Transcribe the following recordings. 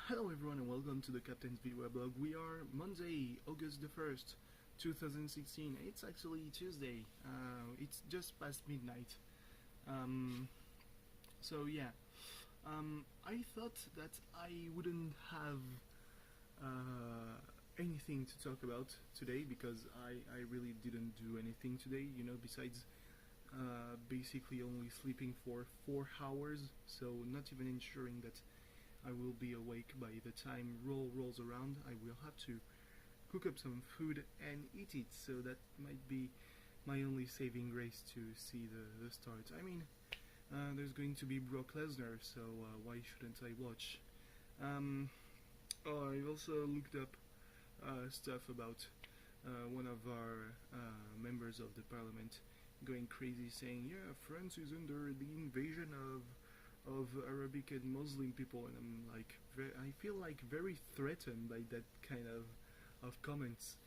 Hello everyone and welcome to the Captain's videoweblog. We are Monday, August the 1st, 2016. It's actually Tuesday. It's just past midnight. So yeah, I thought that I wouldn't have anything to talk about today because I really didn't do anything today, besides basically only sleeping for 4 hours, so not even ensuring that I will be awake by the time rolls around. I will have to cook up some food and eat it, so that might be my only saving grace to see the start. I mean, there's going to be Brock Lesnar, so why shouldn't I watch? I also looked up stuff about one of our members of the parliament going crazy saying, yeah, France is under the invasion of Arabic and Muslim people, and I'm like, I feel like very threatened by that kind of comments,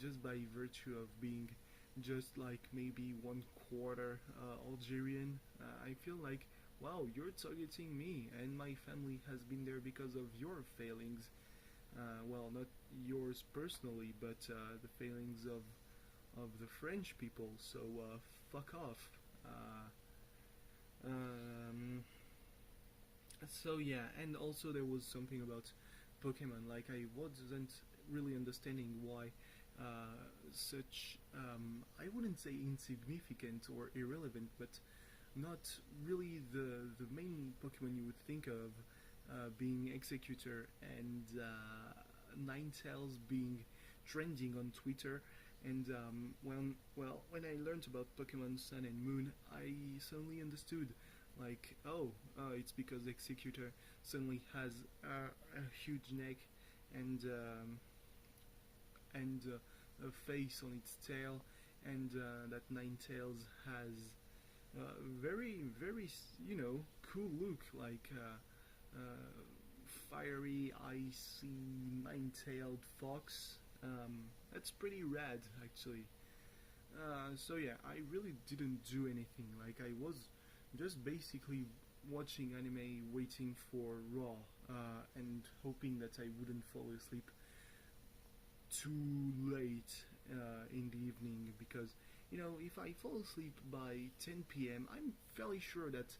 just by virtue of being just like maybe 1/4 Algerian. I feel like, wow, you're targeting me, and my family has been there because of your failings. Well, not yours personally, but the failings of the French people. So fuck off. So yeah, and also there was something about Pokemon. Like, I wasn't really understanding why such I wouldn't say insignificant or irrelevant, but not really the main Pokemon you would think of being Executor and Ninetales being trending on Twitter. And when I learned about Pokemon Sun and Moon, I suddenly understood. Like, it's because Executor suddenly has a huge neck and a face on its tail, and that Ninetales has very cool look, like fiery, icy, nine-tailed fox. That's pretty rad, actually. So yeah, I really didn't do anything. Like, I was just basically watching anime, waiting for Raw, and hoping that I wouldn't fall asleep too late in the evening, because if I fall asleep by 10 p.m., I'm fairly sure that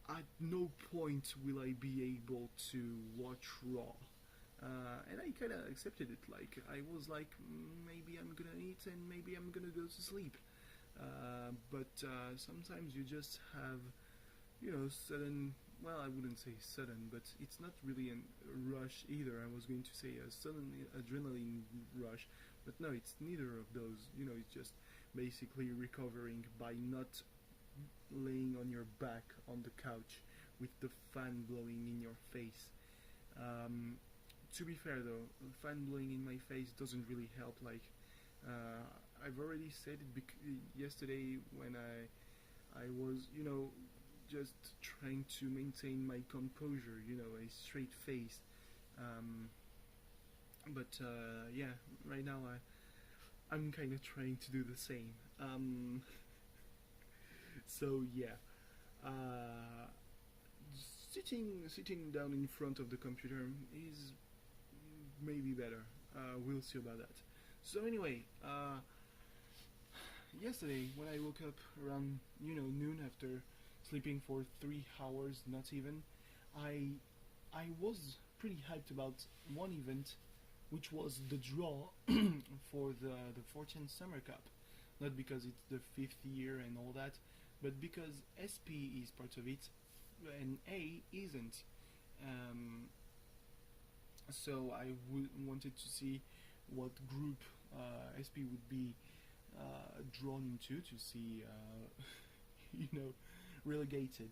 at no point will I be able to watch Raw. And I kind of accepted it. Like, I was like, maybe I'm gonna eat and maybe I'm gonna go to sleep. But sometimes you just have, sudden. Well, I wouldn't say sudden, but it's not really a rush either. I was going to say a sudden adrenaline rush, but no, it's neither of those. It's just basically recovering by not laying on your back on the couch with the fan blowing in your face. To be fair though, fan blowing in my face doesn't really help. Like, I've already said it yesterday when I was, just trying to maintain my composure, a straight face. But yeah, right now I'm kind of trying to do the same. So yeah, sitting down in front of the computer is maybe better. We'll see about that. So anyway, yesterday when I woke up around noon after sleeping for 3 hours, not even, I was pretty hyped about one event, which was the draw for the 14th Summer Cup. Not because it's the 5th year and all that, but because SP is part of it and A isn't. So I wanted to see what group SP would be drawn into, to see relegated,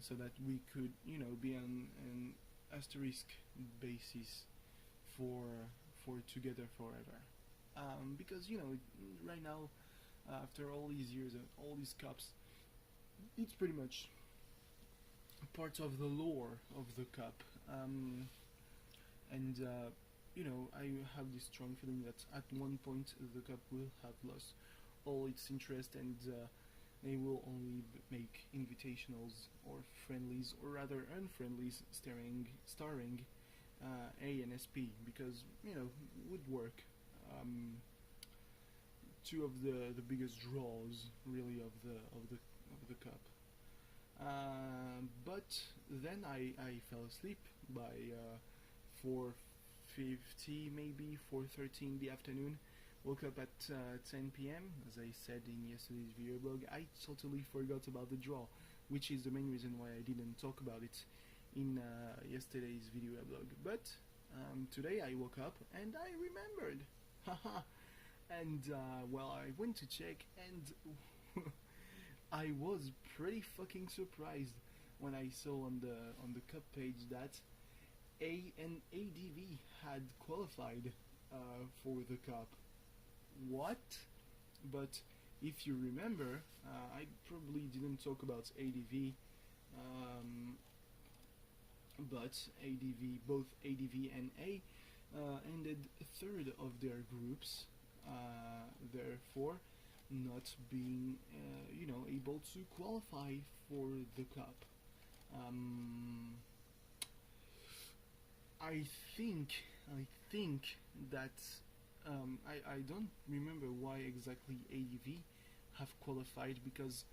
so that we could be on an asterisk basis for Together Forever, because right now, after all these years and all these cups, it's pretty much part of the lore of the cup. And I have this strong feeling that at one point the cup will have lost all its interest, and They will only make invitationals or friendlies, or rather unfriendlies, starring A and SP, because would work. Um, Two of the biggest draws really of the cup. But then I fell asleep by 4:50, maybe 4:30 in the afternoon. Woke up at 10 p.m. As I said in yesterday's video blog, I totally forgot about the draw, which is the main reason why I didn't talk about it in yesterday's video blog. But today I woke up and I remembered. Haha. And well, I went to check, and I was pretty fucking surprised when I saw on the cup page that A and ADV had qualified for the cup. What? But if you remember, I probably didn't talk about ADV, but both ADV and A ended third of their groups, therefore not being able to qualify for the cup. I think that I don't remember why exactly ADV have qualified, because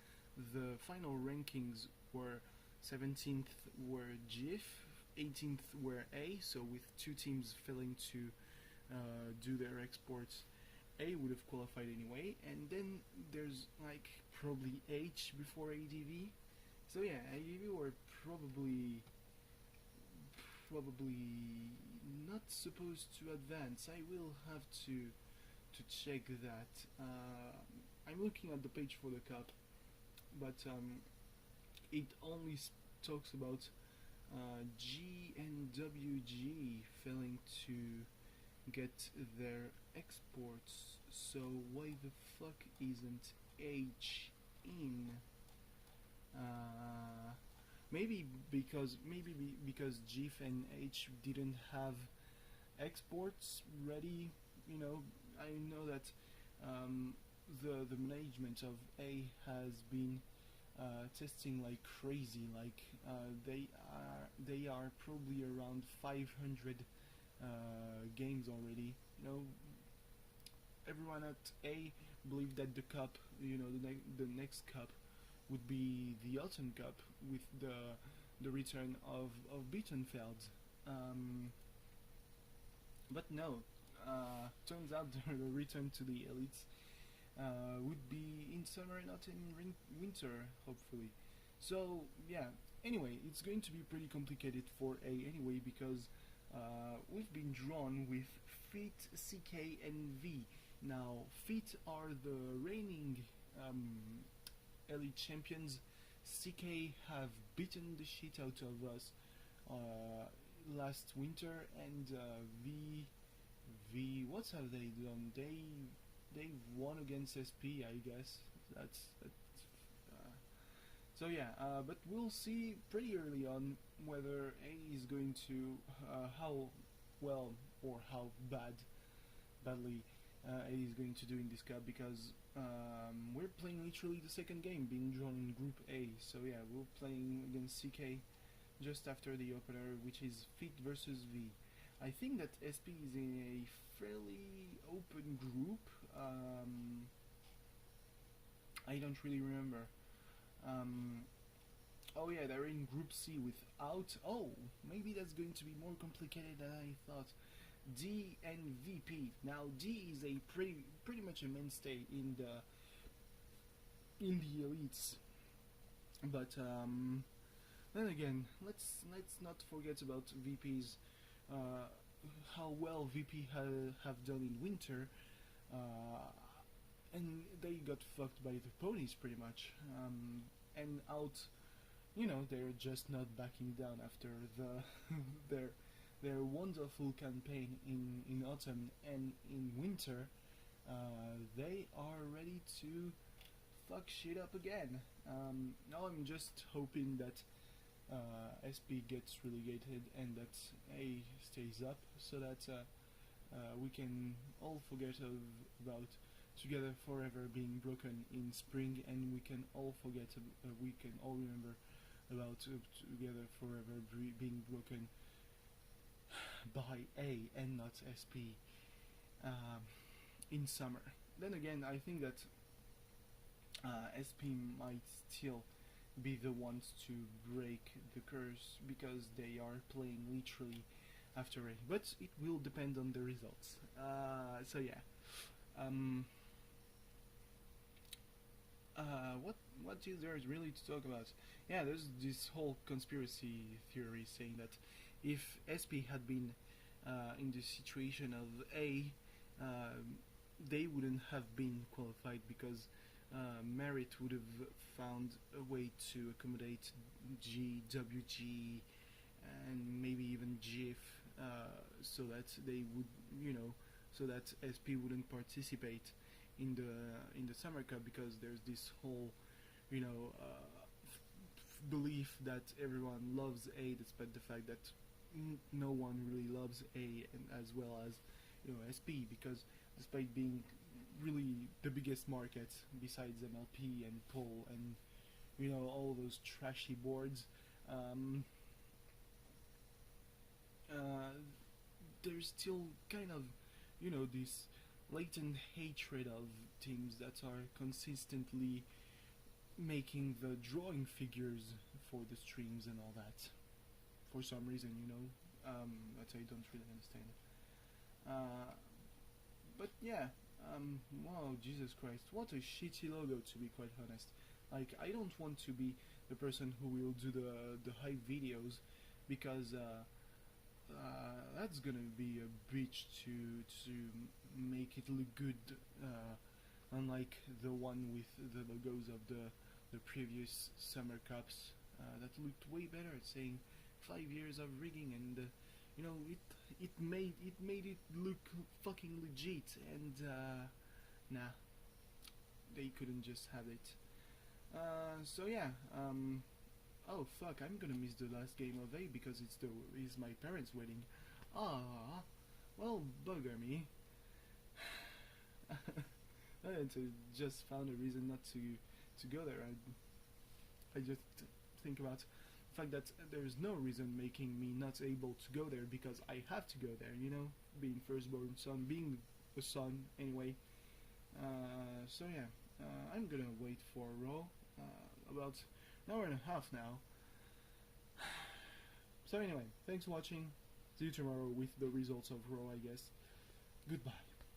the final rankings were 17th were GIF, 18th were A, so with two teams failing to do their exports, A would have qualified anyway, and then there's like probably H before ADV. So yeah, ADV were probably not supposed to advance. I will have to check that. I'm looking at the page for the cup, but it only talks about G and WG failing to get their exports. So why the fuck isn't H in? Maybe because GIF and H didn't have exports ready. I know that the management of A has been testing like crazy. Like they are probably around 500 games already. Everyone at A believed that the cup, the next cup would be the Autumn Cup with the return of Bittenfeld. But no, turns out the return to the elites would be in summer, not in winter, hopefully. So yeah, anyway, it's going to be pretty complicated for A anyway, because we've been drawn with Fit, CK and V. Now, Fit are the reigning elite champions. CK have beaten the shit out of us last winter, and V, what have they done? They won against SP, I guess. That's so yeah, but we'll see pretty early on whether A is going to how well or how badly A is going to do in this cup, because we're playing literally the second game, being drawn in Group A. So yeah, we're playing against CK just after the opener, which is Fit versus V. I think that SP is in a fairly open group. I don't really remember. Oh yeah, they're in Group C without. Oh, maybe that's going to be more complicated than I thought. D and VP. Now D is a pretty much a mainstay in the elites, but then again, let's not forget about VP's how well VP have done in winter, and they got fucked by the ponies pretty much, and out. They're just not backing down after their wonderful campaign in autumn and in winter. They are ready to fuck shit up again. Now I'm just hoping that SP gets relegated and that A stays up, so that we can all forget about Together Forever being broken in spring, and we can all forget, we can all remember about Together Forever being broken by A and not SP in summer. Then again, I think that SP might still be the ones to break the curse because they are playing literally after A, but it will depend on the results. So yeah. What is there is really to talk about? Yeah, there's this whole conspiracy theory saying that if SP had been in the situation of A, they wouldn't have been qualified because Merit would have found a way to accommodate G, WG, and maybe even GIF, so that they would, so that SP wouldn't participate in the Summer Cup, because there's this whole, belief that everyone loves A, despite the fact that no one really loves A, and as well as SP, because despite being really the biggest market besides MLP and Pull and all those trashy boards, there's still kind of this latent hatred of teams that are consistently making the drawing figures for the streams and all that for some reason, that I don't really understand. But yeah, wow, Jesus Christ, what a shitty logo, to be quite honest. Like, I don't want to be the person who will do the hype videos, because that's gonna be a bitch to make it look good, unlike the one with the logos of the previous Summer Cups that looked way better, saying 5 years of rigging, and it made it look fucking legit, and nah, they couldn't just have it. So yeah, oh fuck, I'm gonna miss the last game of A because it's my parents' wedding. Ah, well, bugger me. And so just found a reason not to go there. I just think about the fact that there's no reason making me not able to go there, because I have to go there, being firstborn son, being a son anyway. So yeah, I'm gonna wait for Raw, about an hour and a half now. So anyway, thanks for watching. See you tomorrow with the results of Raw, I guess. Goodbye.